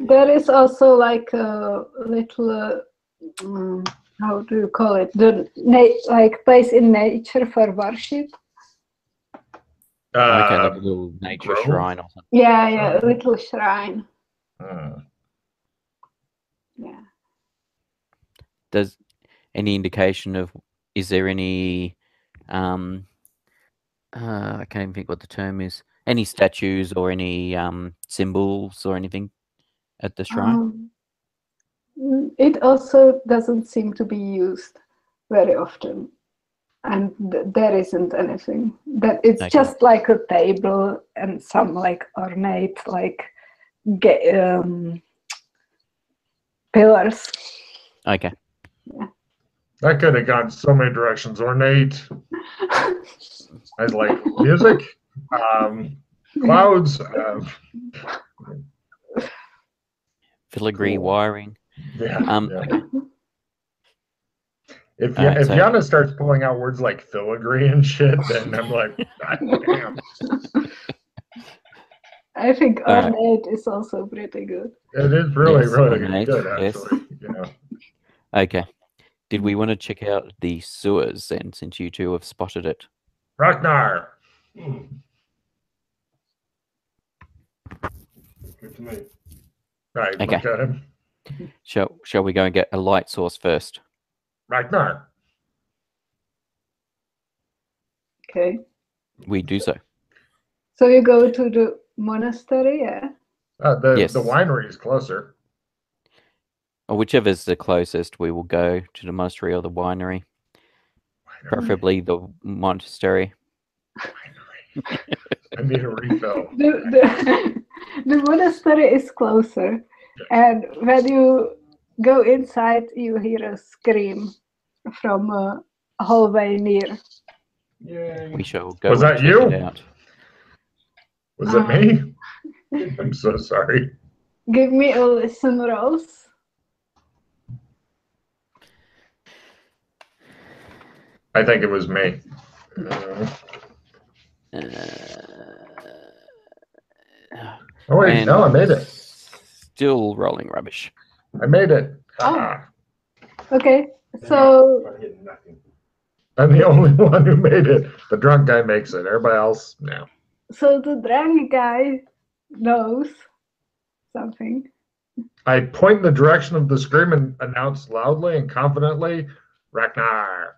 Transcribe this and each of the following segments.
There is also like a little, how do you call it? Like place in nature for worship. Okay, like a little nature grove? shrine or something. Yeah, a little shrine. Yeah. Does any indication of, is there any, I can't even think what the term is, any statues or any symbols or anything at the shrine? It also doesn't seem to be used very often. And there isn't anything. That it's Okay. just like a table and some like ornate like pillars. Okay. Yeah. That could have gone so many directions. Ornate. I was like music, clouds. Filigree Cool. wiring. Yeah. Okay. If All right, if so- Yana starts pulling out words like filigree and shit, then I'm like, God damn. I think All right. ornate is also pretty good. It is really, Yes, really ornate, good, yes. actually. Yeah. Okay. Did we want to check out the sewers then, since you two have spotted it? Ragnar. Good to me. Right, Okay. look at him. Shall we go and get a light source first? Ragnar. Okay. We do so. So you go to the monastery, yeah? Yes. The winery is closer. Or whichever's the closest, we will go to the monastery or the winery. Preferably the monastery. I need a refill. The monastery is closer, and when you go inside, you hear a scream from a hallway near. Yay. We shall go Was and that check you? it out. Was it me? I'm so sorry. Give me a listen, Rose. I think it was me. Oh wait, And no, I made it. Still rolling rubbish. I made it. Oh. Okay, so I get nothing. I'm the only one who made it. The drunk guy makes it. Everybody else, no. so the drunk guy knows something. I point in the direction of the scream and announce loudly and confidently, Ragnar.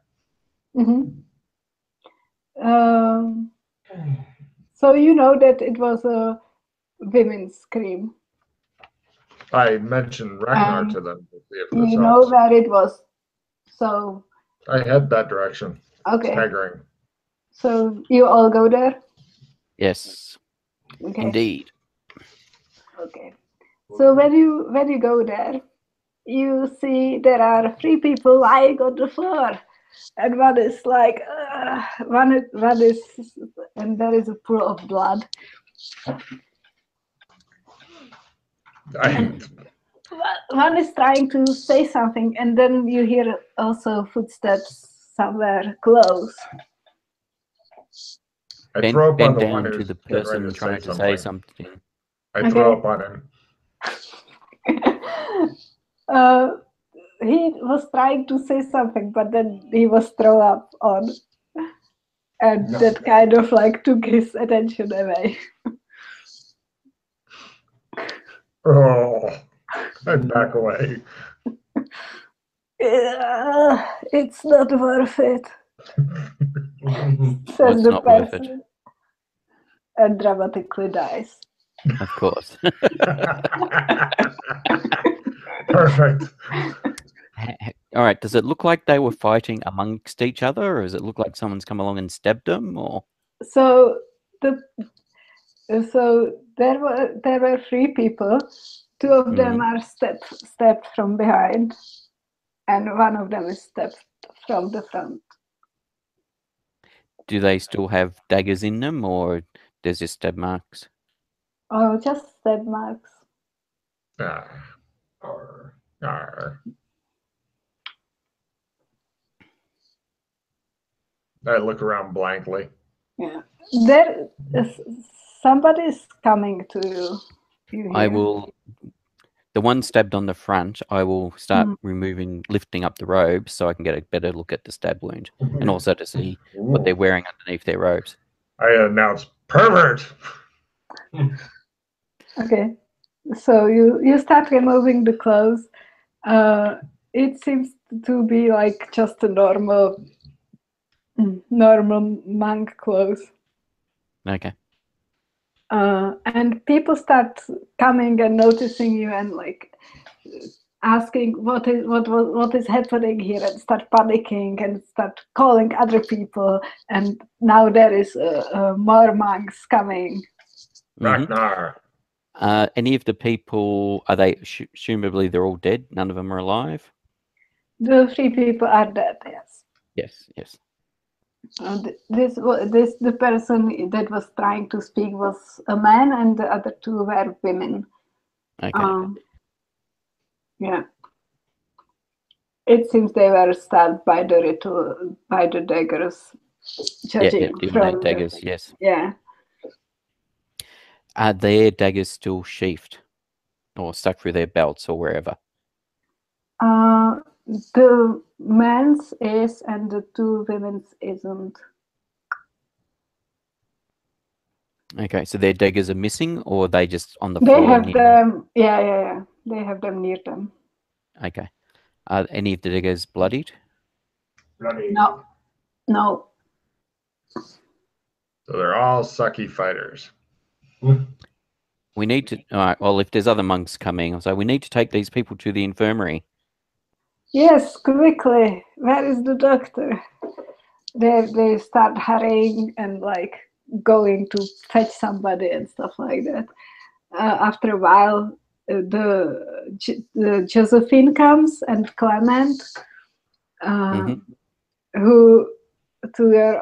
So you know that it was a women's scream. I mentioned Ragnar to them to see if this You know helps. where it was. So I head that direction. okay. Staggering. So you all go there? Yes. Okay. Indeed. Okay. So when you go there, you see there are 3 people lying on the floor, and one is like, one is, and there is a pool of blood. One is trying to say something, and then you hear also footsteps somewhere close. I throw up on Bend the one down to who's the getting ready person trying to say something. I throw up on him. He was trying to say something, but then he was thrown up on, and that kind of like took his attention away. Oh, I back away. It's not worth it, says What's the not worth it? person, and dramatically dies. Of course. Perfect. All right. Does it look like they were fighting amongst each other, or does it look like someone's come along and stabbed them? Or So there were 3 people. 2 of them are stabbed from behind, and one of them is stabbed from the front. do they still have daggers in them, or there's just stab marks? Oh, just stab marks. I look around blankly. Yeah, there is somebody's coming to you. I will. the one stabbed on the front, I will start Mm. lifting up the robes so I can get a better look at the stab wound, and also to see what they're wearing underneath their robes. I announce pervert. Okay. So you start removing the clothes. It seems to be like just a normal monk clothes. Okay. And people start coming and noticing you and like asking what is happening here, and start panicking and start calling other people. And now there is more monks coming. Ragnar. Any of the people, are they assumably they're all dead? None of them are alive? The 3 people are dead. Yes. Yes. The person that was trying to speak was a man, and the other 2 were women. Okay. Yeah. It seems they were stabbed by the daggers. Judging the from ornate daggers, yes. Yeah. Are their daggers still sheathed or stuck through their belts or wherever? The men's is, and the 2 women's isn't. Okay, so their daggers are missing, or are they just on the They floor? have them. Yeah. They have them near them. Okay. Are any of the daggers bloodied? Bloody. No. So they're all sucky fighters. We need to. All right. Well, if there's other monks coming, so we need to take these people to the infirmary. Yes, quickly. Where is the doctor? They start hurrying and like going to fetch somebody and stuff like that. After a while, the Josephine comes and Clement, who, to your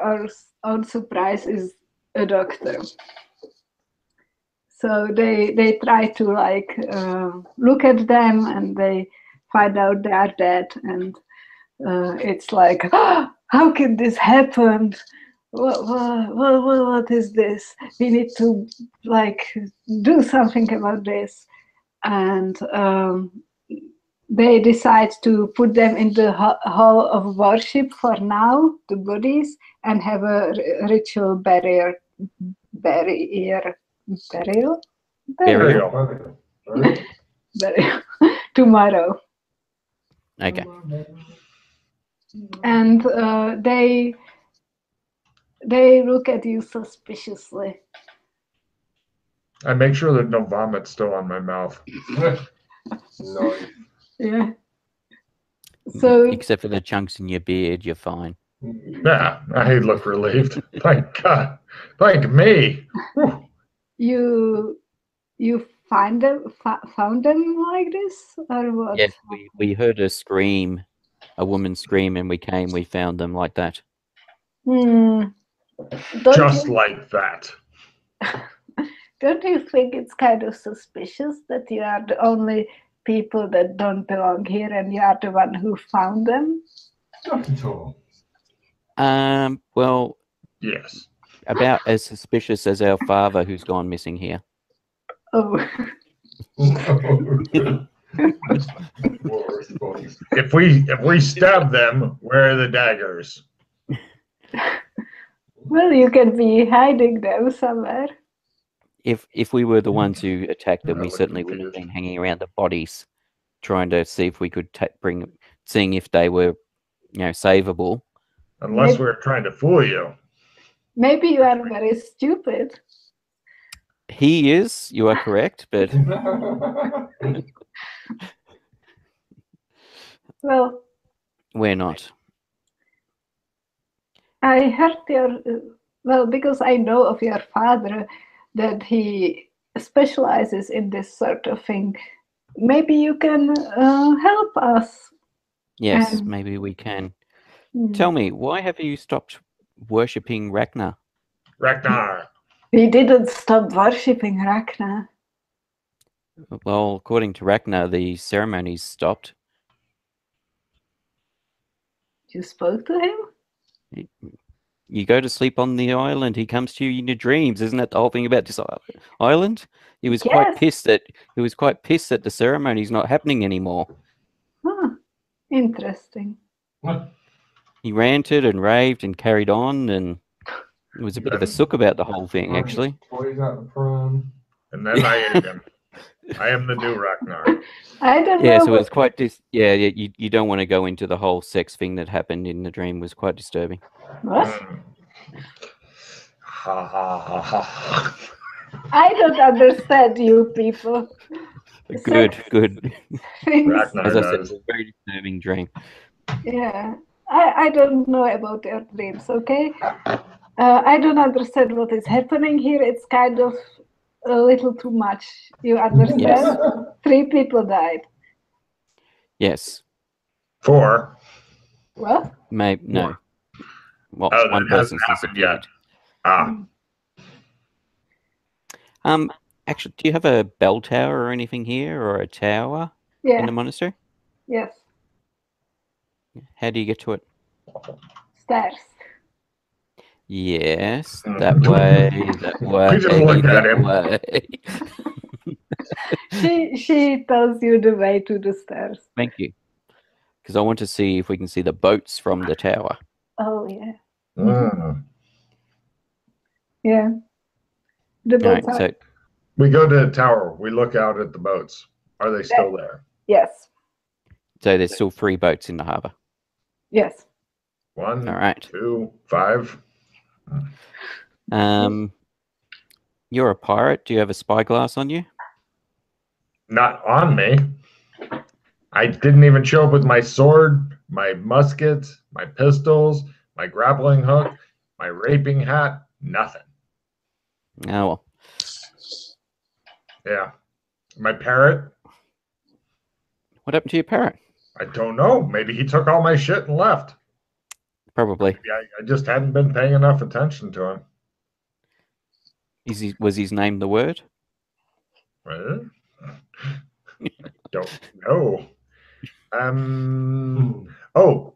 own surprise, is a doctor. So they try to like look at them, and they find out they are dead, and it's like, oh, how can this happen? What is this? We need to like do something about this. And they decide to put them in the hall of worship for now, the bodies, and have a ritual burial tomorrow. Okay. And they look at you suspiciously. I make sure that no vomit's still on my mouth. Nice. Yeah. So except for the chunks in your beard, you're fine. Yeah, I look relieved. Thank God. Thank me. you found them like this, or what? Yes, we heard a scream, a woman scream, and we found them like that. Just like that. Don't you think it's kind of suspicious that you are the only people that don't belong here, and you are the one who found them? Not at all. Well, yes. About as suspicious as our father who's gone missing here. Oh. If we stab them, where are the daggers? Well, you can be hiding them somewhere. If we were the ones who attacked them, we certainly wouldn't have been hanging around the bodies, trying to see if we could seeing if they were, savable. Unless we're trying to fool you. Maybe you are very stupid. He is. You are correct, but well, we're not. I heard because I know of your father that he specializes in this sort of thing. Maybe you can help us. Yes, maybe we can. Tell me, why have you stopped worshipping Ragnar? Ragnar. We didn't stop worshipping Ragnar. Well, according to Ragnar, the ceremonies stopped. You spoke to him? You go to sleep on the island. He comes to you in your dreams. Isn't that the whole thing about this island? He was quite Yes. pissed that the ceremony's not happening anymore. Huh. Interesting. What? He ranted and raved and carried on, and it was a bit of a sook about the whole thing, actually. Toys out the prom. And then I ate him. I am the new Ragnar. I don't Yeah, know. so it was quite you don't want to go into the whole sex thing that happened in the dream. It was quite disturbing. What? Ha ha ha ha. I don't understand you people. Good. Things. Ragnar As I said, does. it's a very disturbing dream. Yeah. I don't know about your dreams, okay? I don't understand what is happening here. It's kind of a little too much. You understand? Yes. 3 people died. Yes. 4. What? Maybe no. Well, Oh, that one hasn't person's happened yet. disappeared. Actually, do you have a bell tower or anything here, or a tower in Yeah. the monastery? Yes. How do you get to it? Stairs. Yes, that way, that way, We just looked at that him. way. She tells you the way to the stairs. Thank you. Because I want to see if we can see the boats from the tower. Oh yeah. Mm. Yeah. The All boats right, are. so We go to the tower. We look out at the boats. Are they still there? Yes. there's still 3 boats in the harbour. Yes. 1, All right. 2, 5. You're a pirate. Do you have a spyglass on you? Not on me. I didn't even show up with my sword, my muskets, my pistols, my grappling hook, my raping hat. Nothing. Oh well. Yeah. My parrot. What happened to your parrot? I don't know. Maybe he took all my shit and left. Probably. Maybe I just hadn't been paying enough attention to him. Was his name the Word? What? Don't know. Oh,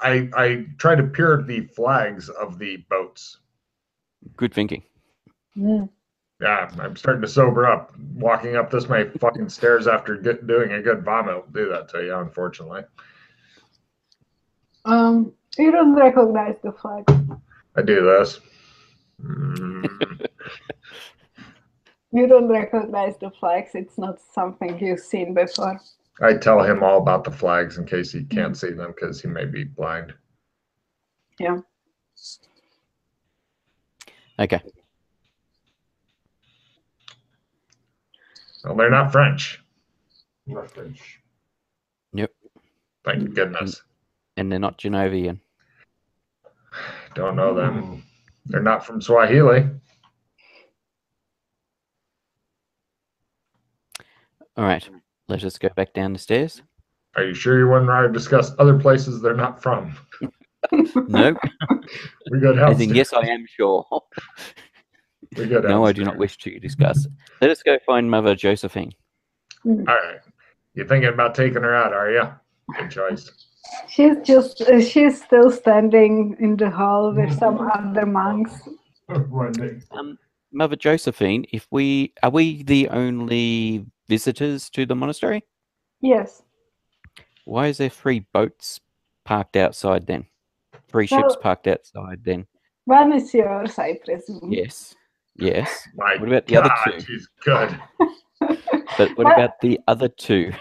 I try to peer at the flags of the boats. Good thinking. Mm. Yeah, I'm starting to sober up. Walking up this many fucking stairs after doing a good vomit will do that to you, unfortunately. You don't recognize the flag. I do this. You don't recognize the flags. It's not something you've seen before. I tell him all about the flags in case he can't see them because he may be blind. Yeah. Okay. Well, they're not French. Not French. Yep. Thank goodness. And they're not Genovian. Don't know them. They're not from Swahili. All right. Let us go back down the stairs. Are you sure you wouldn't rather discuss other places they're not from? No. We go As downstairs. in, yes, I am sure. We go downstairs. No, I do not wish to discuss. Let us go find Mother Josephine. All right. You're thinking about taking her out, are you? Good choice. She's still standing in the hall with some other monks. Running. Mother Josephine, are we the only visitors to the monastery? Yes. Why is there 3 boats parked outside then? 3 ships parked outside then? One is yours, I presume. Yes. Yes. My What about the God, other 2? she's good. But what about the other 2?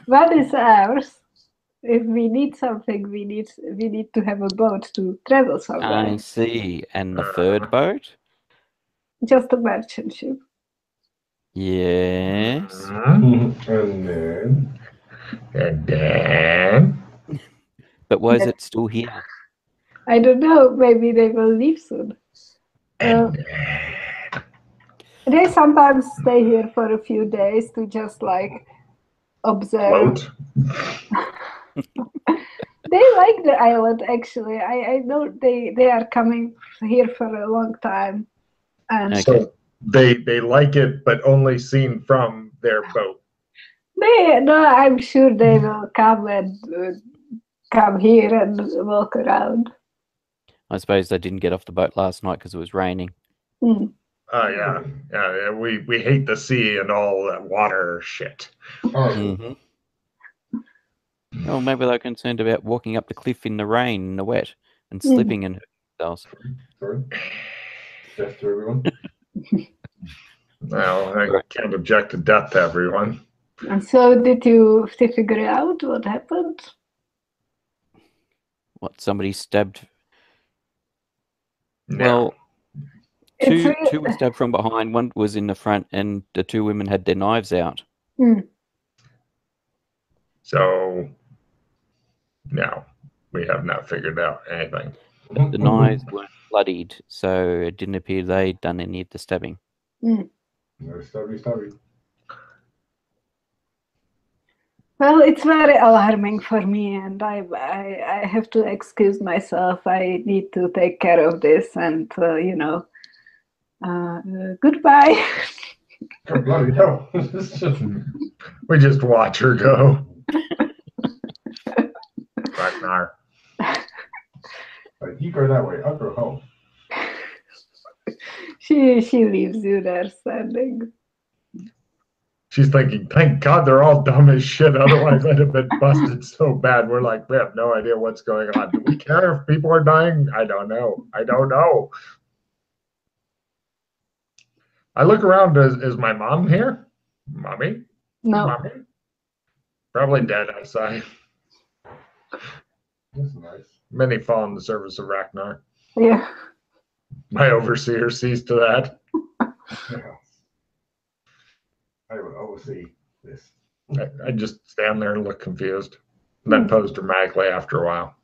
One is ours. If we need something, we need to have a boat to travel somewhere. I see. And the 3rd boat? Just a merchant ship. Yes. And then. But why is it still here? I don't know. Maybe they will leave soon. They sometimes stay here for a few days to just like observe. Float. They like the island actually. I know they are coming here for a long time. And Okay. So they like it, but only seen from their boat. I'm sure they will come and come here and walk around. I suppose they didn't get off the boat last night because it was raining. Mm. Oh yeah. We hate the sea and all that water shit. Mm-hmm. Oh, maybe they're concerned about walking up the cliff in the rain in the wet and slipping and hurting themselves. Sorry. Death to everyone. Well, I can't object to death to everyone. And so did you figure out what happened? What, somebody stabbed? No. Well, It's two were stabbed from behind, one was in the front, and the two women had their knives out. So, no, we have not figured out anything. The knives weren't bloodied, so it didn't appear they'd done any of the stabbing. No stabby. Well, it's very alarming for me, and I have to excuse myself. I need to take care of this, and goodbye. Oh, bloody hell. We just watch her go. Ragnar. Like, you go that way, I'll go home. She leaves you there standing. She's thinking, thank God they're all dumb as shit. Otherwise, I'd have been busted so bad. We're like, we have no idea what's going on. Do we care if people are dying? I don't know. I look around. Is my mom here? Mommy? No. Mommy? Probably dead outside. That's nice. Many fall in the service of Ragnar. Yeah. My overseer sees to that. Yeah. I would oversee this. I just stand there and look confused. And then pose dramatically after a while.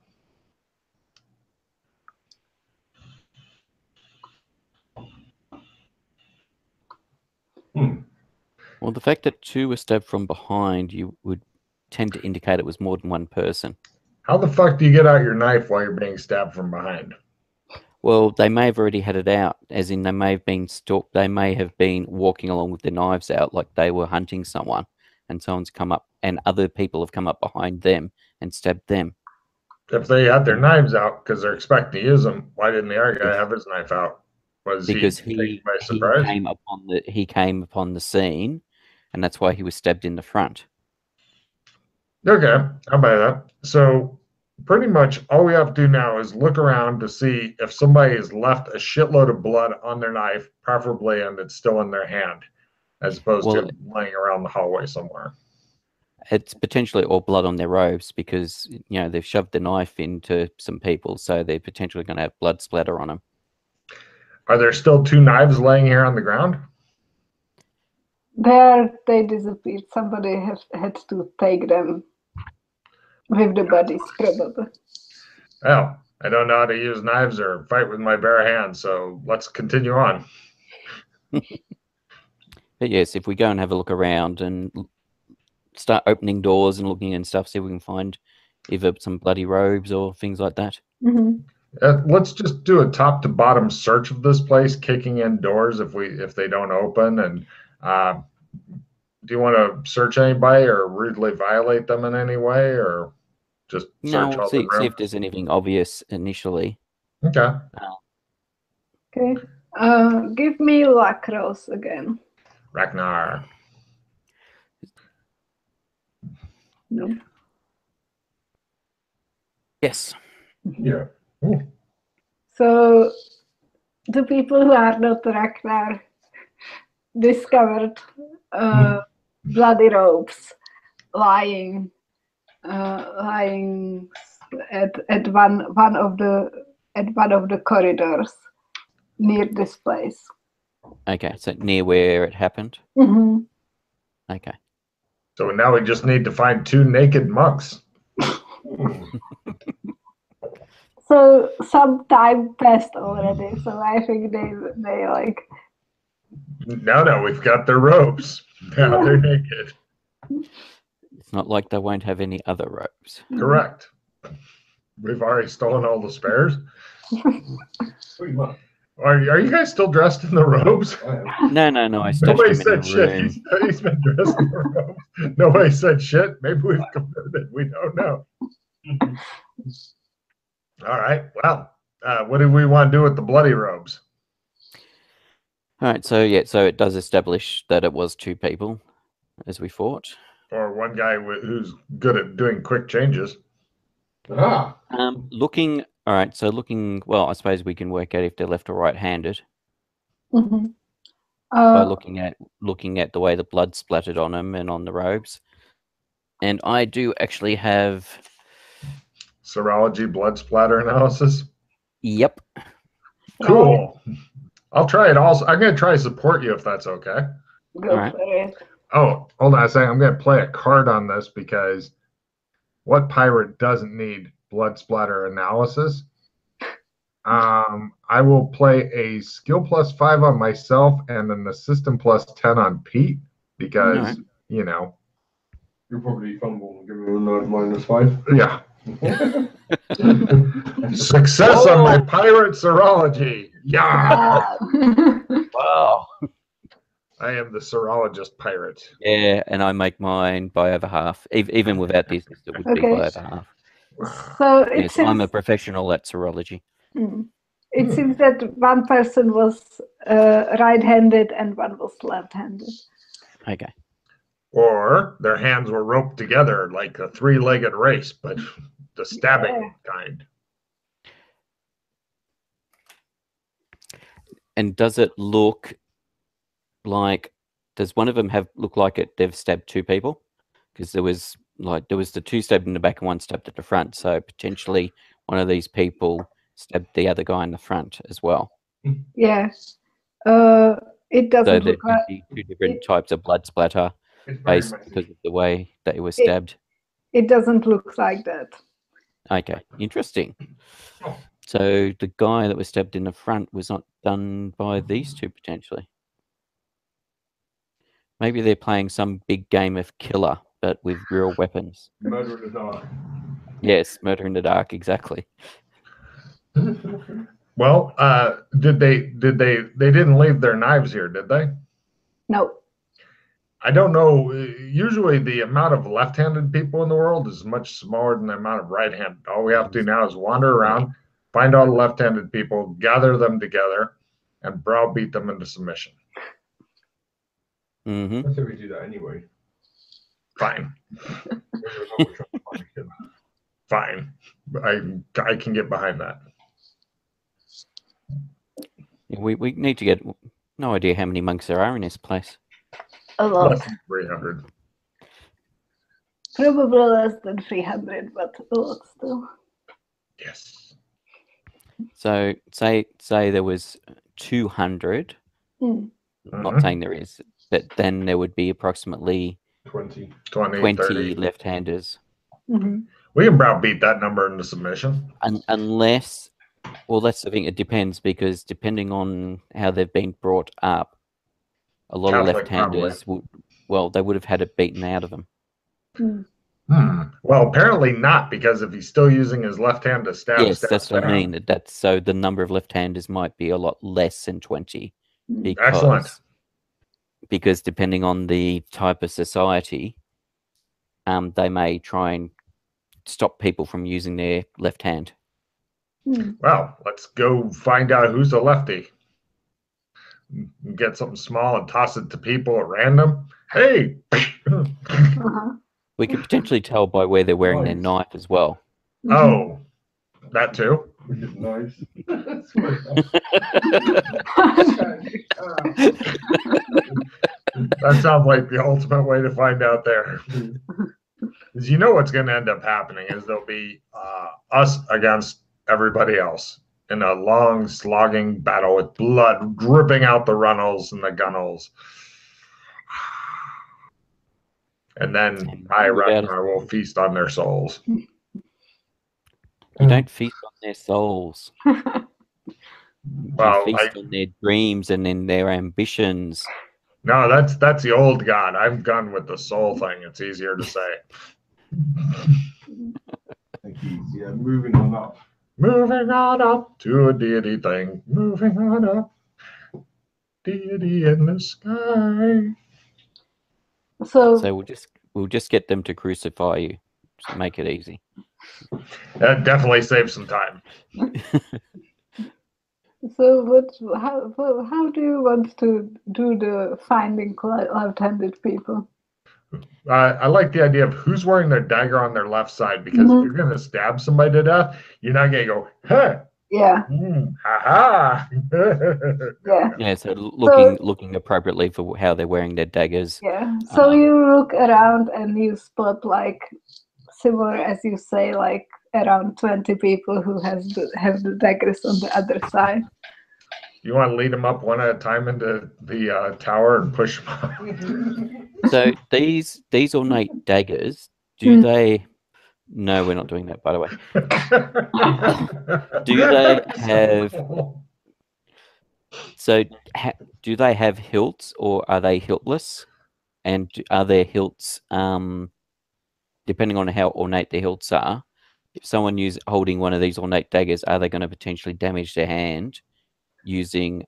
Well, the fact that two were stabbed from behind, you would tend to indicate it was more than one person. How the fuck do you get out your knife while you're being stabbed from behind? Well, they may have already had it out, as in they may have been stalked. They may have been walking along with their knives out, like they were hunting someone, and someone's come up, and other people have come up behind them and stabbed them. If they had their knives out because they're expecting to use them, why didn't the other guy have his knife out? Was Because he taken by surprise? he came upon the scene, and that's why he was stabbed in the front. Okay, I'll buy that. So pretty much all we have to do now is look around to see if somebody has left a shitload of blood on their knife, preferably, and it's still in their hand, as opposed to laying around the hallway somewhere. It's potentially all blood on their robes because, they've shoved the knife into some people, so they're potentially going to have blood splatter on them. Are there still two knives laying here on the ground? They disappeared. Somebody had to take them with the bodies, probably. Well, I don't know how to use knives or fight with my bare hands, so let's continue on. But yes, if we go and have a look around and start opening doors and looking and stuff, see if we can find either some bloody robes or things like that. Mm-hmm. Let's just do a top to bottom search of this place, kicking in doors if they don't open. And do you want to search anybody or rudely violate them in any way, or just search all the room? See if there's anything obvious initially. Okay. Okay. Give me luck rolls again. Ragnar. No. Yes. Yeah. Ooh. So the people who are not Ragnar discovered bloody robes lying at one of the corridors near this place. Okay, so near where it happened. Mm-hmm. Okay. So now we just need to find two naked monks. So some time passed already, so I think they like. No, we've got their robes. Now they're naked. It's not like they won't have any other robes. Correct. We've already stolen all the spares. Pretty much. Are you guys still dressed in the robes? No. I stashed Nobody them in said the shit. room. He's been dressed in the robes. Nobody said shit. Maybe we've converted. We don't know. All right. Well, What do we want to do with the bloody robes? All right, so yeah, so it does establish that it was 2 people as we fought. Or one guy who's good at doing quick changes? Ah, Looking, all right, so looking, well, I suppose we can work out if they're left or right-handed Mhm. by looking at the way the blood splattered on them and on the robes. And I do actually have, Serology blood splatter analysis? yep, Cool. I'll try it also. I'm going to try to support you if that's okay. Go All right. for it. Oh, hold on a second. I'm going to play a card on this because what pirate doesn't need blood splatter analysis? I will play a skill +5 on myself and an assistant +10 on Pete because, Alright. you know, you're probably fumble and give me a -5. yeah. Success on my pirate serology. Yeah. wow. I am the serologist pirate. Yeah, and I make mine by over half. Even without this, it would be Okay. by over half. So it Yes, seems I'm a professional at serology. it seems that one person was right-handed and one was left-handed. Okay. Or their hands were roped together like a 3-legged race, but the stabbing kind. And does it look like, does one of them look like they've stabbed 2 people? Because there was the 2 stabbed in the back and 1 stabbed at the front. So potentially one of these people stabbed the other guy in the front as well. Yeah. It So doesn't there look like could be 2 different types of blood splatter based because of the way that it was stabbed. it doesn't look like that. Okay, interesting. So the guy that was stabbed in the front was not done by these 2 potentially. Maybe they're playing some big game of killer, but with real weapons. Murder in the dark. Yes, murder in the dark, exactly. Well, they didn't leave their knives here, did they? No. I don't know. Usually the amount of left-handed people in the world is much smaller than the amount of right-handed. All we have to do now is wander around, find all the left-handed people, gather them together, and browbeat them into submission. Mm-hmm. I say we do that anyway. Fine. Fine. I can get behind that. Yeah, we need to get no idea how many monks there are in this place. A lot. Less than 300. Probably less than 300, but a lot still. Yes. So say there was 200. Not saying there is, but then there would be approximately 20 30. left-handers. Mm-hmm. We can browbeat that number into submission. Unless, well, that's the thing. It depends because depending on how they've been brought up, a lot of left-handers they would have had it beaten out of them. Well, apparently not, because if he's still using his left hand to stab, yes, that's what I mean. So the number of left-handers might be a lot less than 20. Excellent. Because depending on the type of society, they may try and stop people from using their left hand. Well, let's go find out who's a lefty. Get something small and toss it to people at random. Hey! We could potentially tell by where they're wearing their knife as well. Oh, that too? Nice. That sounds like the ultimate way to find out there. Because you know what's going to end up happening is there'll be us against everybody else in a long, slogging battle with blood dripping out the runnels and the gunnels. And then I Ragnar will feast on their souls. You don't feast on their souls. Well, you feast on their dreams and in their ambitions. No, that's the old god. I'm gone with the soul thing. It's easier to say. Yeah, moving on up. Moving on up to a deity thing. Moving on up. Deity in the sky. So we'll just get them to crucify you. Just make it easy. That definitely saves some time. So how do you want to do the finding left-handed people? I like the idea of who's wearing their dagger on their left side, because if you're going to stab somebody to death, you're not going to go, huh, Yeah. ha-ha. Yeah. Yeah, so looking appropriately for how they're wearing their daggers. Yeah. So you look around and you spot like similar as you say, like around 20 people who have the daggers on the other side. You want to lead them up one at a time into the tower and push them up? So these ornate daggers, do they? No, we're not doing that, by the way. Do they have? So do they have hilts, or are they hiltless? And are their hilts, depending on how ornate their hilts are, if someone holding one of these ornate daggers, are they going to potentially damage their hand using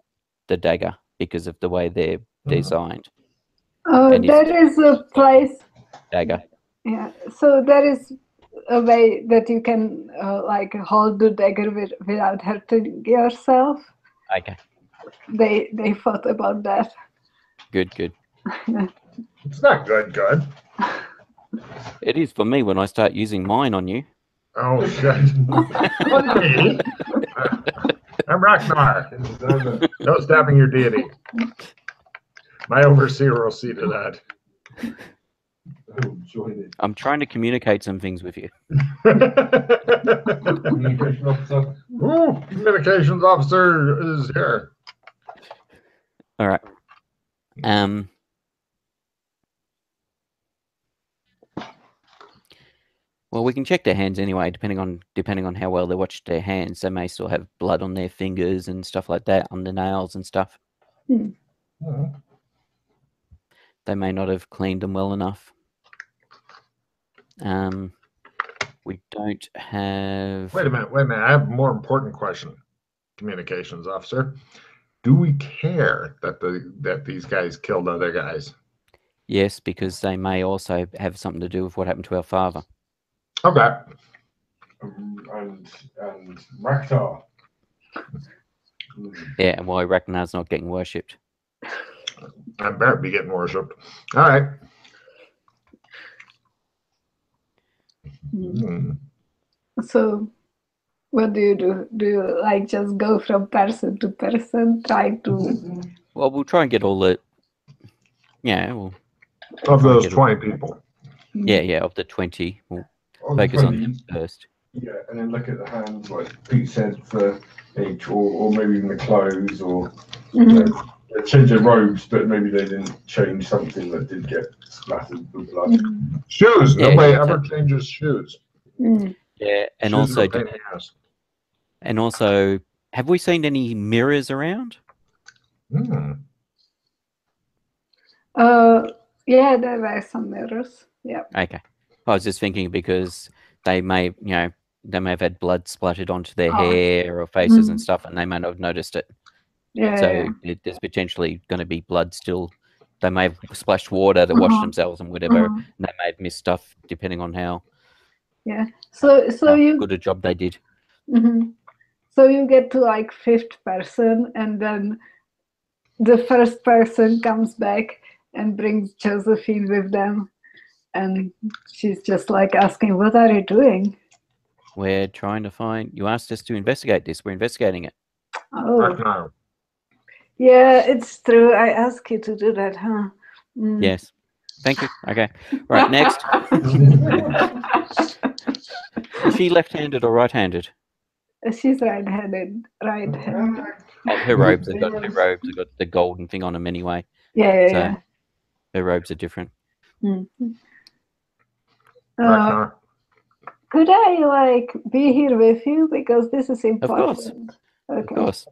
the dagger because of the way they're designed? Oh, there is a place. Dagger. Yeah. So there is a way that you can like hold the dagger without hurting yourself. Okay. They thought about that. Good. It's not good. It is for me when I start using mine on you. Oh, shit. I'm Ragnar. No stabbing your deity. My overseer will see to that. I'm trying to communicate some things with you. Communication officer. Ooh, communications officer is here. All right. Well, we can check their hands anyway, depending on how well they watch their hands. They may still have blood on their fingers and stuff like that, on the nails and stuff. They may not have cleaned them well enough. We don't have... Wait a minute. I have a more important question, communications officer. Do we care that these guys killed other guys? Yes, because they may also have something to do with what happened to our father. Okay. And Raktar. Yeah, and why Ragnar's not getting worshipped. I better be getting worshipped. All right. So what do you do? Do you like just go from person to person, try to... Well, we'll try and get all the... Yeah, we'll... Of those 20 people. Yeah, of the 20. We'll focus on them first. Yeah, and then look at the hands, like Pete said, for each, or maybe even the clothes, or you know, they change their robes, but maybe they didn't change something that did get splattered with blood. Shoes. Nobody ever changes shoes. Yeah, and Shoes also... are a pain in the ass. And also, have we seen any mirrors around? Yeah, there were some mirrors. Yeah. Okay. I was just thinking because they may, have had blood splattered onto their hair or faces and stuff, and they may not have noticed it. Yeah. So there's potentially going to be blood still. They may have splashed water to wash themselves and whatever, and they may have missed stuff depending on how So you good a job they did. So you get to like 5th person, and then the first person comes back and brings Josephine with them, and she's just like asking, "What are you doing?" We're trying to find... You asked us to investigate this. We're investigating it. Oh. Yeah, it's true. I asked you to do that, huh? Yes. Thank you. Okay. Right, next. Is she left-handed or right-handed? She's right-handed. Right-handed. Her robes have got the golden thing on them anyway. Yeah. Her robes are different. Could I like be here with you, because this is important? Of course.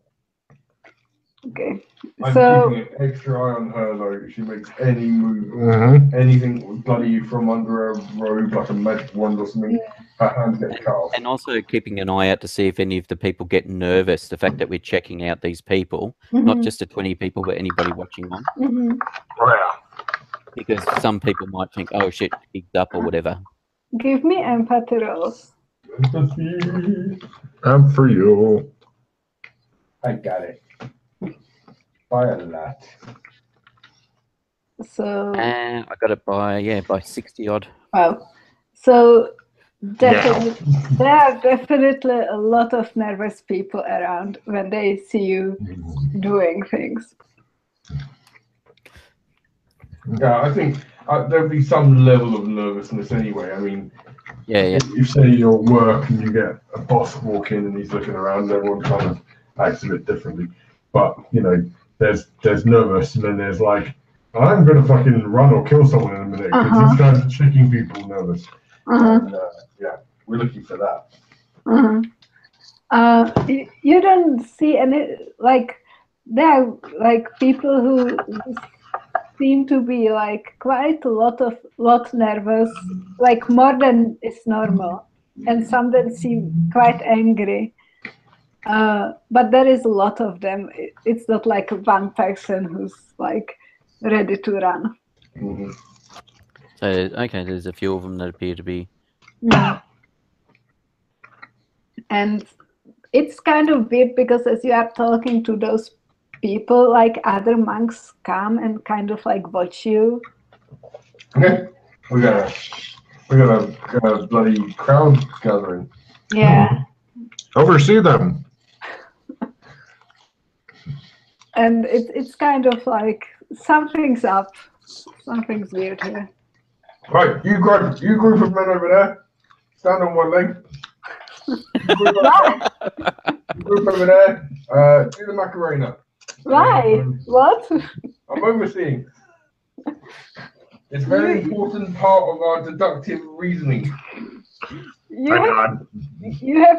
Okay. I'm So keeping an extra eye on her, though. If she makes any move, anything bloody from under a robe, like a magic wand or something, her hands get cut off. And also keeping an eye out to see if any of the people get nervous. The fact that we're checking out these people, not just the 20 people, but anybody watching on. Oh, yeah. Because some people might think, oh shit, picked up or whatever. Give me empathy rolls. I'm for you. I got it. By a lot. So I got it by 60 odd. wow. So definitely, there are definitely a lot of nervous people around when they see you doing things. Yeah, I think there'll be some level of nervousness anyway. I mean, Yeah. if say you're at work and you get a boss walk in and he's looking around, everyone kind of acts a bit differently. But you know, there's nervous, and then there's like, I'm gonna fucking run or kill someone in a minute because these guys are making people nervous. And, yeah, we're looking for that. You don't see any like there are like people who seem to be like quite a lot nervous, like more than is normal, and some that seem quite angry. But there is a lot of them. It's not like one person who's like ready to run. So okay, there's a few of them that appear to be. And it's kind of weird because as you are talking to those people, like other monks come and kind of like watch you. Okay, we got a bloody crowd gathering. Yeah. Oversee them. And it's kind of like something's up. Something's weird here. Right, you group of men over there, stand on one leg. You group over there, do the Macarena. Why? What? I'm overseeing. It's a very important part of our deductive reasoning. You have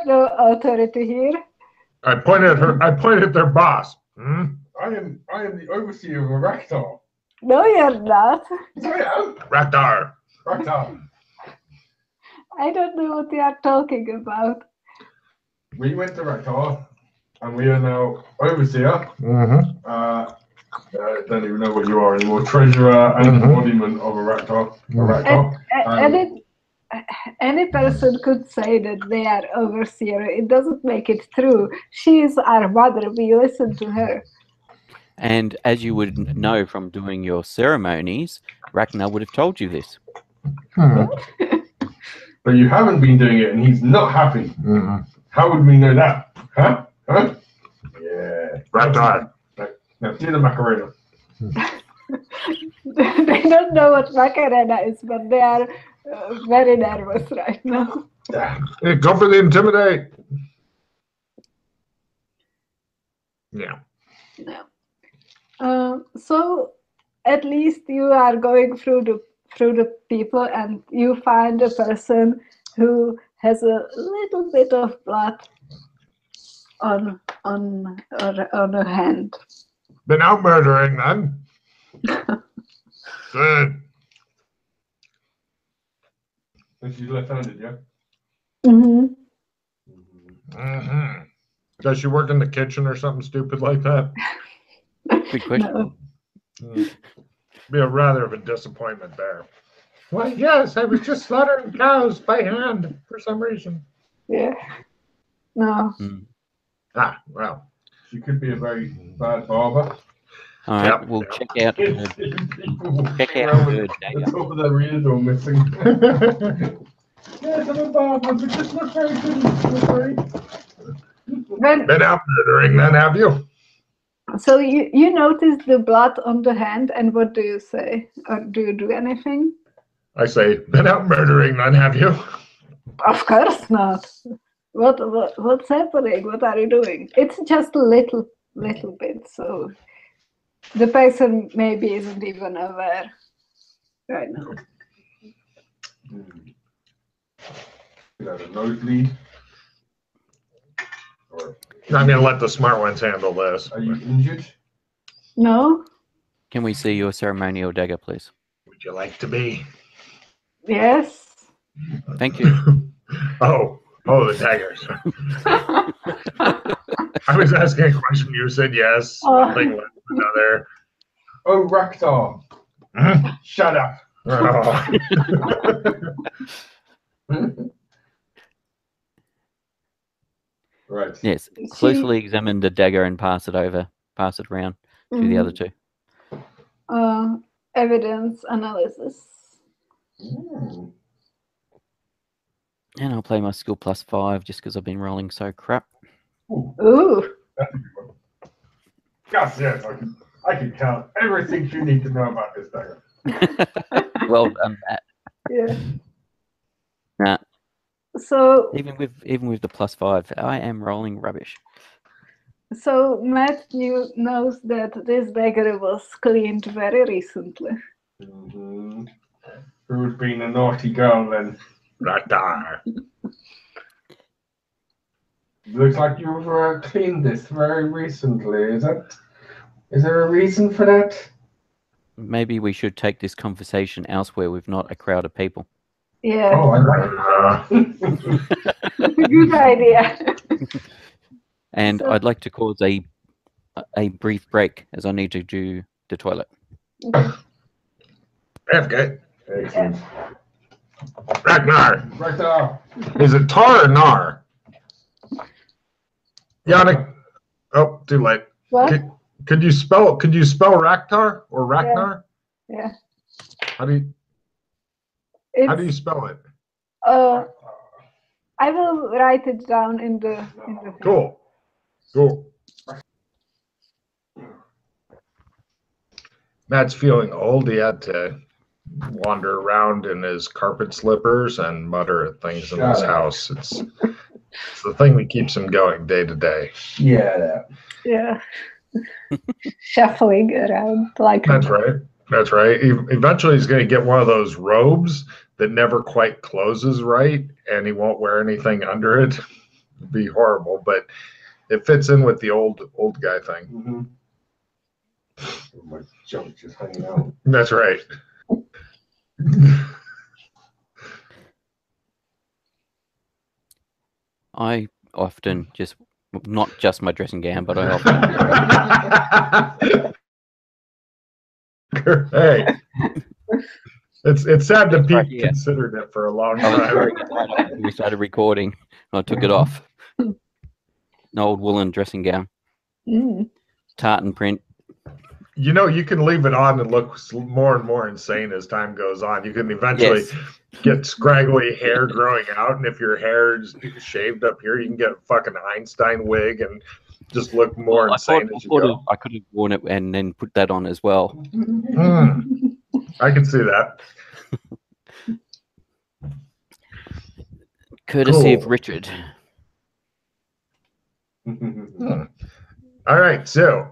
no authority here. I pointed at their boss. I am the overseer of a Raktar. No, you're not. Sorry, I am. Raktar. Raktar. I don't know what you are talking about. We went to Raktar, and we are now overseer. I don't even know what you are anymore. Treasurer and embodiment of a Raktar. Any person could say that they are overseer. It doesn't make it true. She is our mother. We listen to her. And as you would know from doing your ceremonies, Ragnar would have told you this. But you haven't been doing it, and he's not happy. How would we know that? Huh? Yeah. Raktar. Now do the Macarena. They don't know what Macarena is, but they are very nervous right now. Hey, go for the intimidate. Yeah. No. So at least you are going through the people, and you find a person who has a little bit of blood on her hand. Been out murdering then. Good. And she's left-handed, yeah? Does she work in the kitchen or something stupid like that? Good question. No. Be a rather of a disappointment there. Well, yes, I was just slaughtering cows by hand for some reason. Yeah. No. Ah, well. She could be a very bad barber. All right, we'll check out her dagger. The top of their ears all missing. Yes, I'm a barber, but just not very good, I'm afraid. Been out murdering then, have you? So you notice the blood on the hand, and what do you say? Or do you do anything? I say, been out murdering then, have you? Of course not. What's happening? What are you doing? It's just a little bit, so the person maybe isn't even aware right now. Is that a nosebleed? Or I'm going to let the smart ones handle this. are you injured? No? Can we see your ceremonial dagger, please? Would you like to be? Yes. Thank you. Oh, the daggers. I was asking a question. You said yes. One thing led to another. Oh, Raktar. Shut up. Oh. Right. Yes. Closely examine the dagger and pass it around to the other two. Evidence analysis. Ooh. And I'll play my skill +5 just because I've been rolling so crap. Ooh. That's a good one. Yes, I can count everything you need to know about this dagger. Well done, Matt. Yeah. Nah, So even with the +5, I am rolling rubbish. So Matt knows that this dagger was cleaned very recently. Mm-hmm. Who's been a naughty girl then? Right there. Looks like you've cleaned this very recently. Is there a reason for that? Maybe we should take this conversation elsewhere with not a crowd of people. Yeah. Oh, I like it. Good idea. And So- I'd like to cause a brief break as I need to do the toilet. Okay. Excellent. Ragnar. Right there. Is it Tar or Nar? Yannick. Oh, too late. What? Could you spell Raktar or Ragnar? Yeah. How do you It's, spell it? I will write it down in the Cool. Matt's feeling old. He had to wander around in his carpet slippers and mutter at things in his house. It's the thing that keeps him going day to day. Yeah. Yeah. Shuffling around like That's right. Eventually, he's going to get one of those robes that never quite closes right, and he won't wear anything under it. It'd be horrible, but it fits in with the old guy thing. Mm-hmm. My junk just hanging out. That's right. I often just, not just my dressing gown, but I often. Great. It's sad that Right, Pete yeah. considered it for a long I was time. wearing it right after we started recording. I took it off. An old woolen dressing gown, tartan print. You know, you can leave it on and look more and more insane as time goes on. You can eventually get scraggly hair growing out, and if your hair is shaved up here, you can get a fucking Einstein wig and just look more insane as you go. I could have worn it and then put that on as well. I can see that. Courtesy of Cool. Richard. All right, so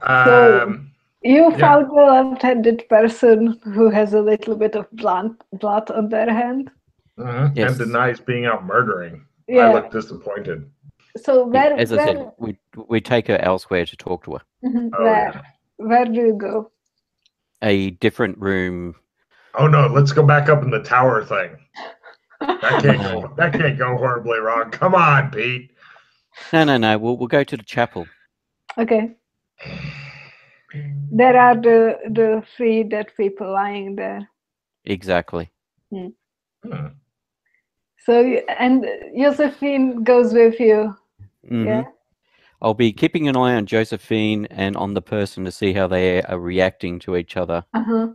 you found a left-handed person who has a little bit of blood on their hand. Yes. And denies being out murdering. Yeah. I look disappointed. So As I said, we take her elsewhere to talk to her. Where do you go? A different room. Oh no, let's go back up in the tower thing. That can't go horribly wrong. Come on, Pete. No. We'll go to the chapel. Okay. There are the 3 dead people lying there. Exactly. So, and Josephine goes with you. Mm-hmm. Yeah. I'll be keeping an eye on Josephine and on the person to see how they are reacting to each other. I'll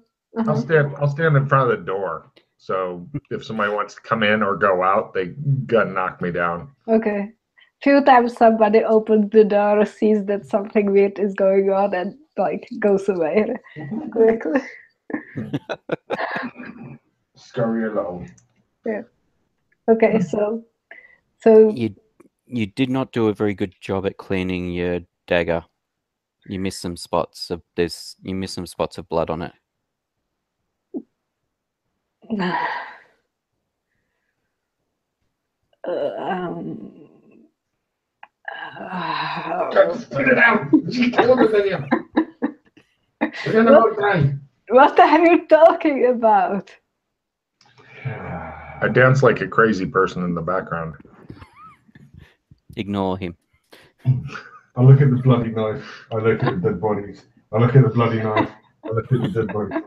stand in front of the door. So if somebody wants to come in or go out, they gotta knock me down. Okay. Few times somebody opens the door, sees that something weird is going on, and like goes away quickly. Scurry along. Yeah. Okay, so you did not do a very good job at cleaning your dagger. You missed some spots of blood on it. Spit it out. What are you talking about? I dance like a crazy person in the background. Ignore him. I look at the bloody knife. I look at the dead bodies. I look at the bloody knife. I look at the dead bodies.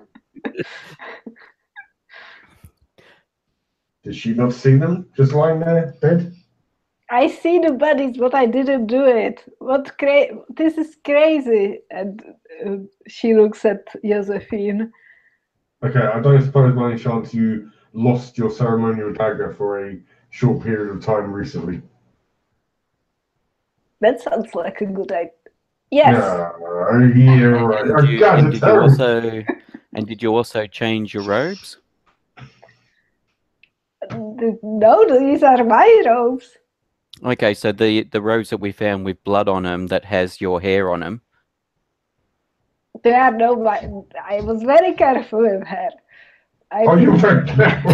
Did she not see them just lying there dead? I see the bodies, but I didn't do it. This is crazy. And she looks at Josephine. Okay, I don't suppose by any chance you lost your ceremonial dagger for a short period of time recently. That sounds like a good idea. Yes. Yeah, right. And did you also change your robes? No, these are my robes. Okay, so the robes that we found with blood on them that has your hair on them. There are no. I was very careful with her. Are you very careful?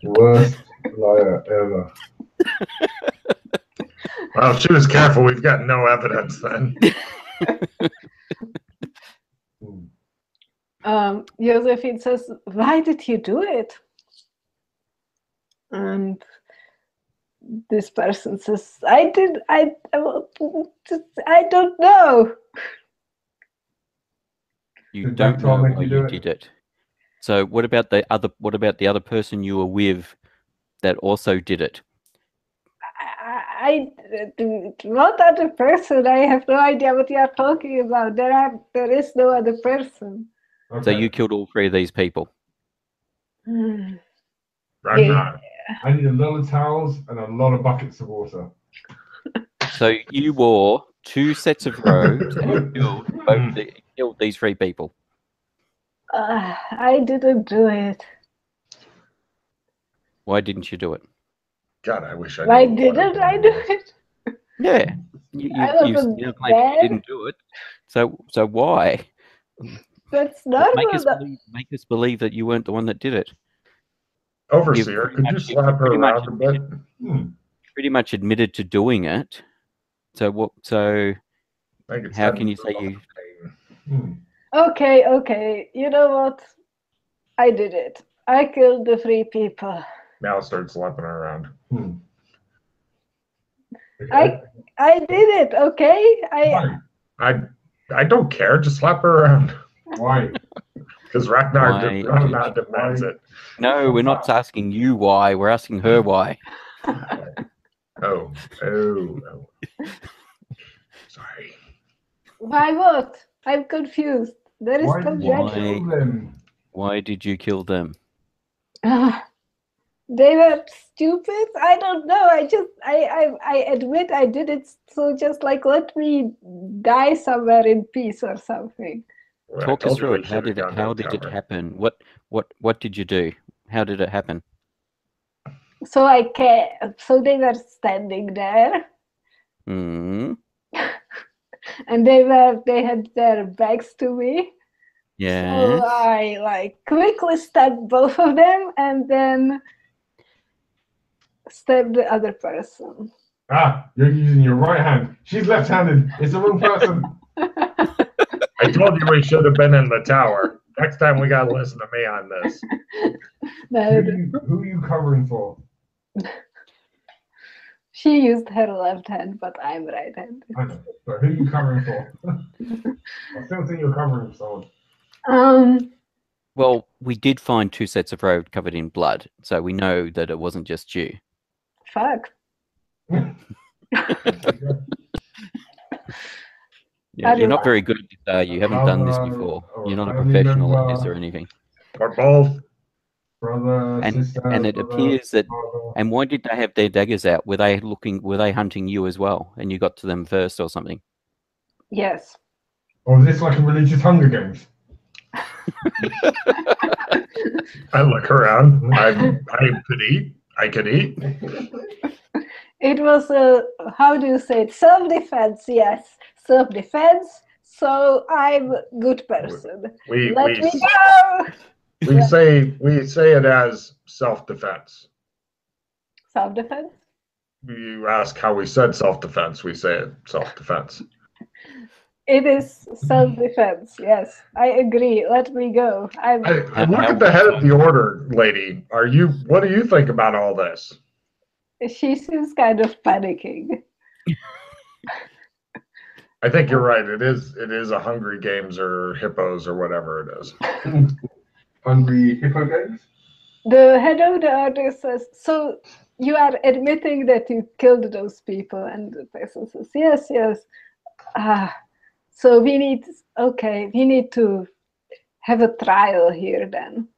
Worst liar ever. Well, if she was careful, we've got no evidence then. Josephine says, "Why did you do it?" And this person says, "I don't know." You don't know why you did it. So what about the other person you were with that also did it? What other person? I have no idea what you are talking about. There is no other person. Okay. So you killed all three of these people. Ragnar. I need a lot of towels and a lot of buckets of water. So you wore 2 sets of robes and killed these 3 people. I didn't do it. Why didn't you do it? God, I wish I knew. Why didn't I do it? Yeah, you didn't do it. So why? That's normal. Make us believe that you weren't the one that did it. Overseer, could you slap her around a bit? Pretty much admitted to doing it. So what? So how can you say you? Okay. You know what? I did it. I killed the 3 people. Now start slapping her around. I did it. Okay. I don't care. Just slap her around. Why? Because Ragnar demands it. No, we're not asking you why. We're asking her why. Oh. Sorry. Why what? I'm confused. There is Why did you kill them? They were stupid. I don't know. I admit I did it. So just like let me die somewhere in peace or something. Well, Talk us through it. How did it happen? What did you do? How did it happen? So so they were standing there. Mm. And they had their backs to me. Yeah. So I quickly stabbed both of them and then stabbed the other person. You're using your right hand. She's left-handed. It's the wrong person. I told you we should have been in the tower. Next time we gotta listen to me on this. Who are you covering for? She used her left hand, but I'm right-handed. I know, but who are you covering for? I still think you're covering for someone. Well, we did find 2 sets of robes covered in blood, so we know that it wasn't just you. Fuck. Yeah, you're not very good at this, are you? You haven't done this before. You're not a professional at this or anything. Or both. Brother, sister, and it appears that. father. And why did they have their daggers out? Were they hunting you as well, and you got to them first or something? Yes. Or is this like a religious Hunger Games? I look around. I could eat. It was how do you say it? Self-defense, yes. Self-defense. So I'm a good person. Let me go. We say it as self-defense. Self-defense? You ask how we said self-defense, we say it self-defense. It is self-defense, yes. I agree. Let me go. Look at the head of the order, lady. What do you think about all this? She seems kind of panicking. I think you're right. It is a Hungry Games or Hippos or whatever it is. Hungry Hippo Games? the head of the order says, so you are admitting that you killed those people? And the person says, yes, yes. So we need to have a trial here then.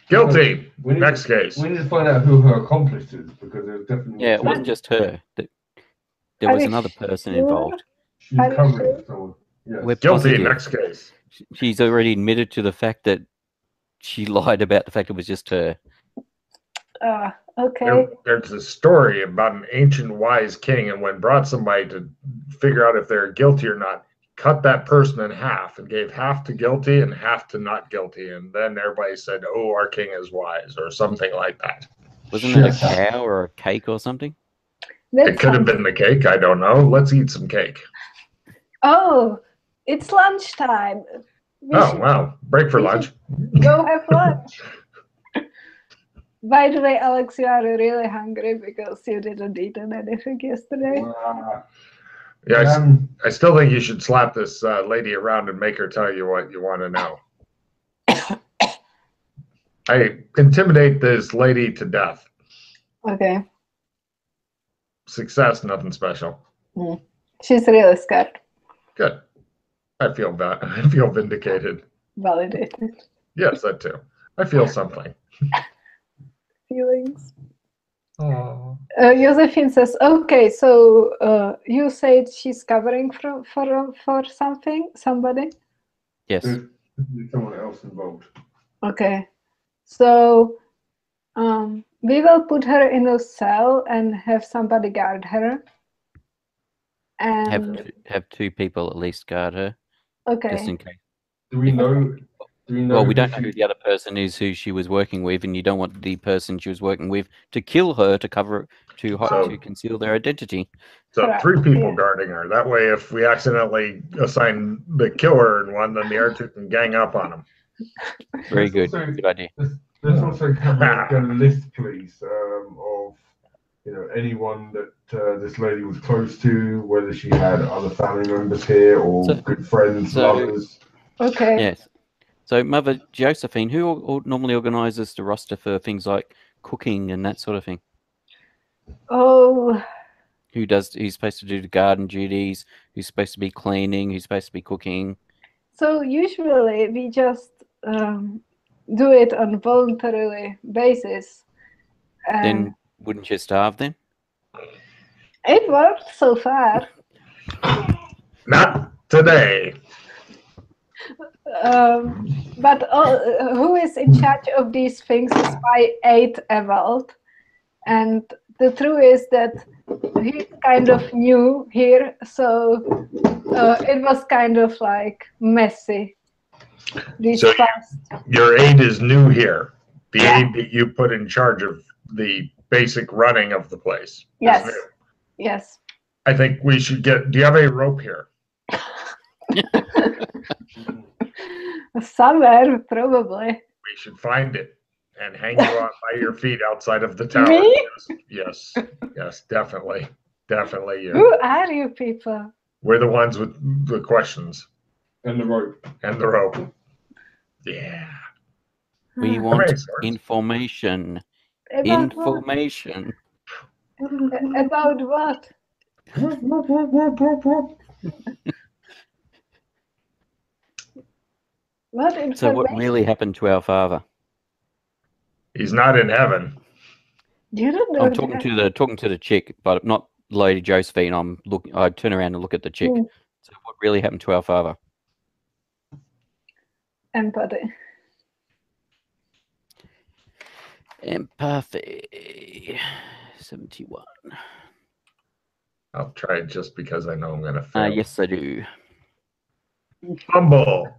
Guilty. Next case. We need to find out who her accomplice is, because there's definitely... Yeah, it wasn't just her. There was another person involved. She's covering someone. Yes. We're Guilty. positive. Next case. She's already admitted to the fact that she lied about the fact it was just her. Okay. There's a story about an ancient wise king, and when brought somebody to figure out if they're guilty or not, cut that person in half and gave half to guilty and half to not guilty. And then everybody said, oh, our king is wise, or something like that. Wasn't it a cow or a cake or something? It could have been the cake. I don't know. Let's eat some cake. Oh, it's lunchtime. Wow. Break for lunch. Go have lunch. By the way, Alex, you are really hungry because you didn't eat anything yesterday. Yeah, I still think you should slap this lady around and make her tell you what you want to know. I intimidate this lady to death. Okay. Success, nothing special. She's really scared. Good. I feel bad. I feel vindicated. Validated. Yes, that too. I feel something. Feelings. Oh. Josephine says, okay, so you said she's covering for somebody? Yes. There's someone else involved. Okay. So we will put her in a cell and have somebody guard her. And Have two people at least guard her. Okay. Just in case. Do we know? Well, we don't know who the other person is who she was working with, and you don't want the person she was working with to kill her to cover to conceal their identity. So 3 people guarding her. That way, if we accidentally assign the killer in one, then the other 2 can gang up on him. Very good. Good idea. Let's also have a list, please, of anyone that this lady was close to, whether she had other family members here or good friends, lovers. Okay. Yes. So, Mother Josephine, who normally organises the roster for things like cooking and that sort of thing? Oh. Who's supposed to do the garden duties? Who's supposed to be cleaning? Who's supposed to be cooking? So usually we just do it on voluntarily basis. Then wouldn't you starve them? It worked so far. Not today. But who is in charge of these things is my 8th Ewald. And the truth is that he's kind of new here, so it was kind of like messy. So your aide is new here. The aide that you put in charge of the basic running of the place. Yes. Yes. I think we should do you have a rope here? Somewhere, probably. We should find it and hang you on by your feet outside of the tower. Me? Yes, definitely. Definitely you. Who are you people? We're the ones with the questions. And the rope. Yeah. We want information. Information. About what? What information? So what really happened to our father? He's not in heaven. You don't know. I'm talking to the chick, but not Lady Josephine. I turn around and look at the chick. So what really happened to our father? Empathy. Empathy. 71. I'll try it just because I know I'm going to fail. Yes, I do. Humble.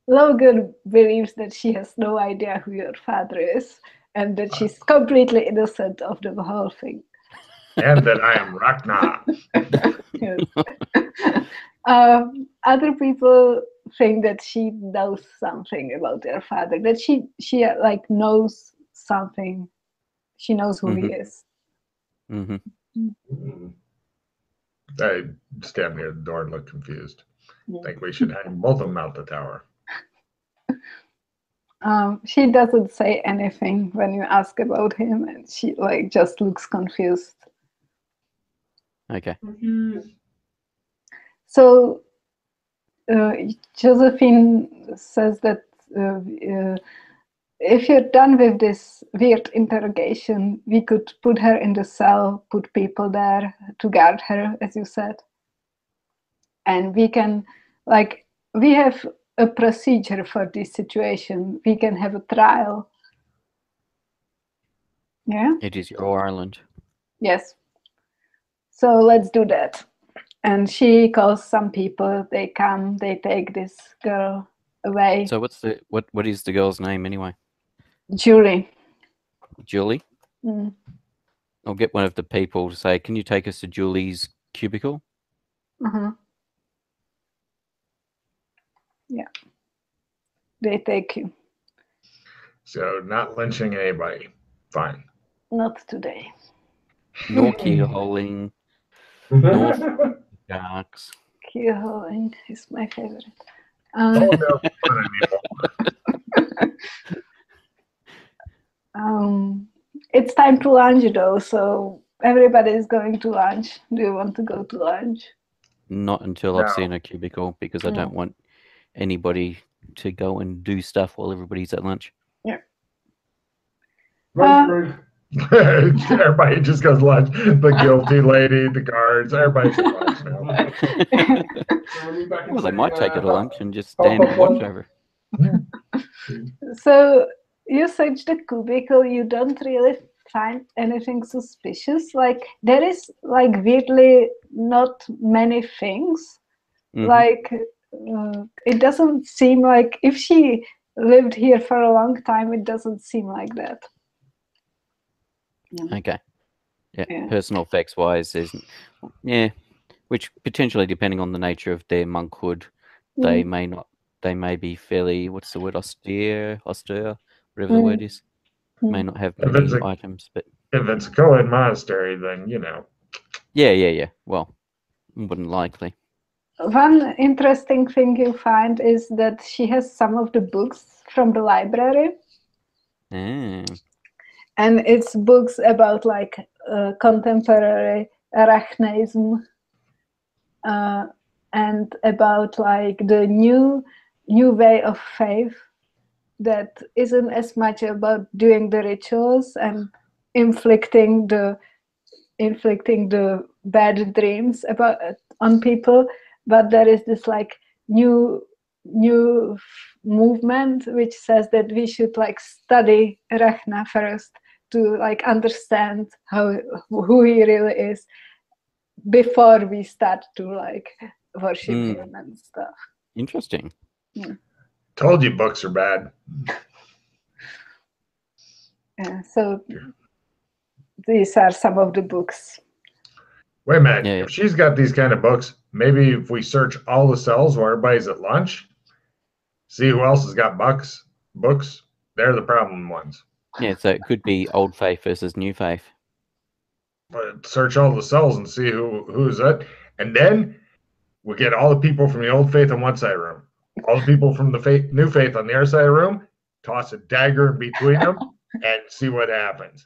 Logan believes that she has no idea who your father is and that she's completely innocent of the whole thing. And that I am Ragnar. Other people think that she knows something about their father, that she like knows something. She knows who he is. I stand near the door and look confused. I think we should hang both of them out the tower. She doesn't say anything when you ask about him, and she like just looks confused. Okay. So Josephine says that if you're done with this weird interrogation, we could put her in the cell, put people there to guard her, as you said. And we can, like, we have a procedure for this situation. We can have a trial. Yeah? It is your island. Yes. So let's do that. And she calls some people, they come, they take this girl away. So what is the girl's name anyway? Julie. Julie? Mm. I'll get one of the people to say, can you take us to Julie's cubicle? Uh-huh. Yeah. They take you. So not lynching anybody. Fine. Not today. Nor keyholing, nor sharks. Keyholing is my favorite. Oh, no. It's time to lunch though, so everybody is going to lunch. Do you want to go to lunch? Not until I've seen a cubicle, because I don't want anybody to go and do stuff while everybody's at lunch. Yeah. Everybody just goes lunch. The guilty lady, the guards, everybody's at lunch now. Well, they might take it to lunch and just stand and watch over. So you search the cubicle, you don't really find anything suspicious. Like there is like weirdly not many things. Mhm. Like it doesn't seem like if she lived here for a long time, it doesn't seem like that. Okay. Yeah. Yeah. Personal effects wise, there's which potentially, depending on the nature of their monkhood, they may not. They may be fairly, what's the word, austere, whatever the word is. May not have many items, but if it's a Kohen monastery, then you know. Yeah. Well, wouldn't likely. One interesting thing you find is that she has some of the books from the library. And it's books about like contemporary Arachnaism and about like the new way of faith that isn't as much about doing the rituals and inflicting the bad dreams on people, but there is this like new movement which says that we should like study Rachna first to like understand who he really is before we start to like worship him and stuff. Interesting. Yeah. Told you books are bad. Yeah, so these are some of the books. Wait a minute. Yeah. If she's got these kind of books, maybe if we search all the cells while everybody's at lunch, see who else has got books, they're the problem ones. Yeah, so it could be old faith versus new faith. But search all the cells and see who's it. And then we get all the people from the old faith on one side of the room, all the people from the new faith on the other side of the room, toss a dagger in between them and see what happens.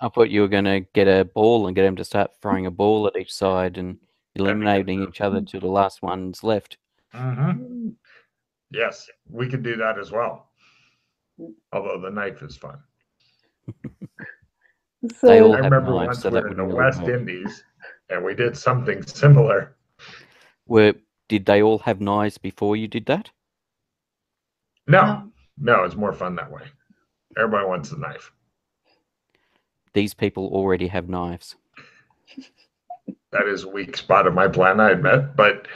I thought you were going to get a ball and get them to start throwing a ball at each side and eliminating each other till the last one's left. Mm-hmm. Yes, we could do that as well. Although the knife is fun. So They all I have remember knives, once so we that were in the wouldn't really West work. Indies and we did something similar. Did they all have knives before you did that? No, it's more fun that way. Everybody wants a knife. These people already have knives. That is a weak spot of my plan, I admit, but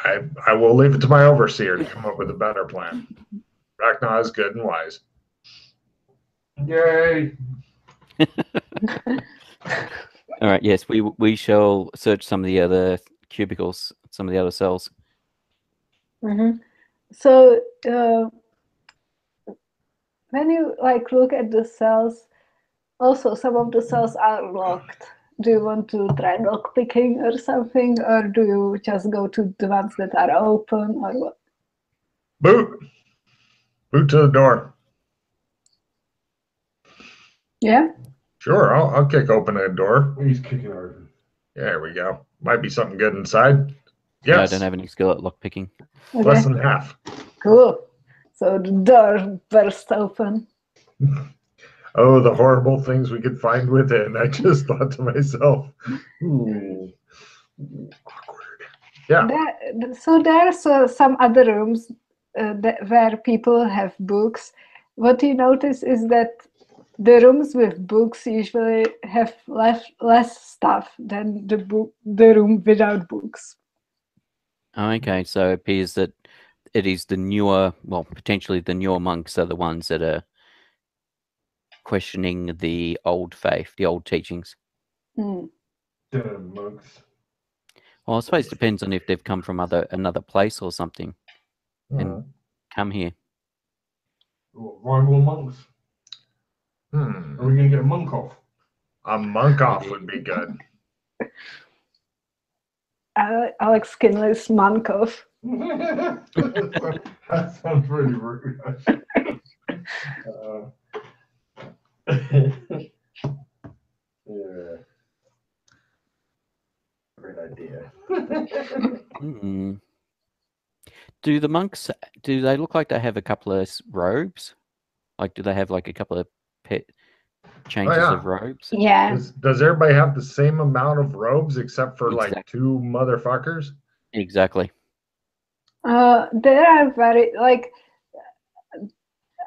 I will leave it to my overseer to come up with a better plan. Ragnar is good and wise. Yay! All right. Yes, we shall search some of the other cubicles, some of the other cells. Mm-hmm. So when you like look at the cells, also some of the cells are locked. Do you want to try lock picking or something, or do you just go to the ones that are open, or what? Boot. Boot to the door. Yeah. Sure, I'll kick open a door. He's kicking over. There we go. Might be something good inside. Yeah, I Yes, don't have any skill at lockpicking. less Okay. than half. Cool. So the door burst open. Oh, the horrible things we could find within. I just thought to myself, ooh, awkward. Yeah. So there's some other rooms where people have books. What you notice is that the rooms with books usually have less stuff than the room without books. Okay, so it appears that it is the newer, well, potentially the newer monks are the ones that are questioning the old faith, the old teachings. Mm. Damn monks. Well, I suppose it depends on if they've come from another place or something and come here. What, rival monks? Are we going to get a Monkoff? A Monkoff would be good. Alex Kinleys Monkoff. That sounds really rude. Yeah. Great idea. Mm. Do the monks, do they look like they have a couple of robes? Like, do they have like a couple of changes of robes? Yeah. Does everybody have the same amount of robes except for like Exactly. 2 motherfuckers? Exactly. There are very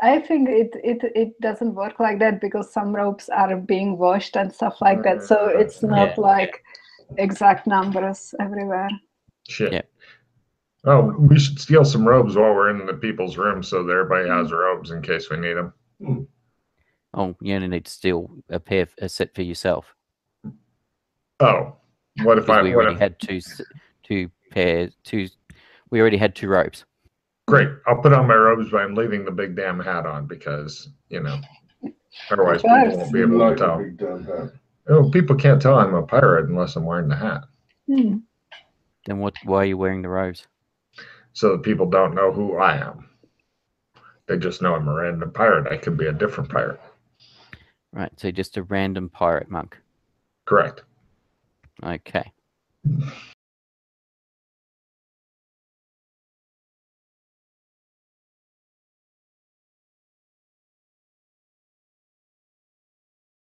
I think it doesn't work like that because some robes are being washed and stuff like that. So it's not like exact numbers everywhere. Shit. Yeah. Oh, we should steal some robes while we're in the people's room so that everybody has robes in case we need them. Oh, you only need to steal a set for yourself. Oh, what if We already had two pairs, we already had 2 robes. Great. I'll put on my robes, but I'm leaving the big damn hat on because, otherwise people won't be able to tell. Big damn hat. Oh, people can't tell I'm a pirate unless I'm wearing the hat. Hmm. Then why are you wearing the robes? So that people don't know who I am. They just know I'm a random pirate. I could be a different pirate. Right, so just a random pirate monk. Correct. Okay.